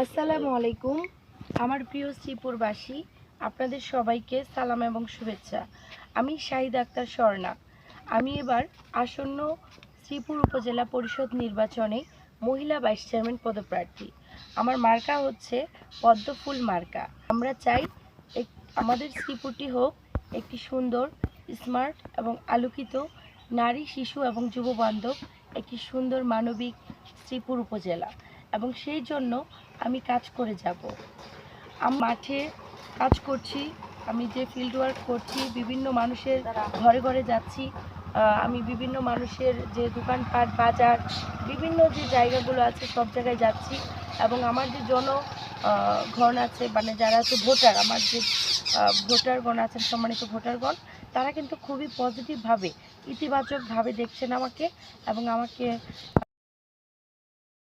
আসসালামু আলাইকুম আমার প্রিয় শ্রীপুরবাসী, আপনাদের সবাইকে সালাম এবং শুভেচ্ছা। আমি শাহিদ আক্তার স্বর্ণা। আমি এবার আসন্ন শ্রীপুর উপজেলা পরিষদ নির্বাচনে মহিলা ভাইস চেয়ারম্যান পদপ্রার্থী। আমার মার্কা হচ্ছে পদ্মফুল মার্কা। আমরা চাই আমাদের শ্রীপুরটি হোক একটি সুন্দর, স্মার্ট এবং আলোকিত, নারী, শিশু এবং যুব বান্ধব একটি সুন্দর মানবিক শ্রীপুর উপজেলা, এবং সেই জন্য আমি কাজ করে যাব। আমি মাঠে কাজ করছি, আমি যে ফিল্ড ওয়ার্ক করছি, বিভিন্ন মানুষের ঘরে ঘরে যাচ্ছি, আমি বিভিন্ন মানুষের যে দোকানপাট, বাজার, বিভিন্ন যে জায়গাগুলো আছে সব জায়গায় যাচ্ছি, এবং আমার যে ঘন আছে, মানে যারা আছে ভোটার, আমার যে ভোটারগণ আছেন, সম্মানিত ভোটারগণ, তারা কিন্তু খুবই পজিটিভভাবে, ইতিবাচকভাবে দেখছেন আমাকে, এবং আমাকে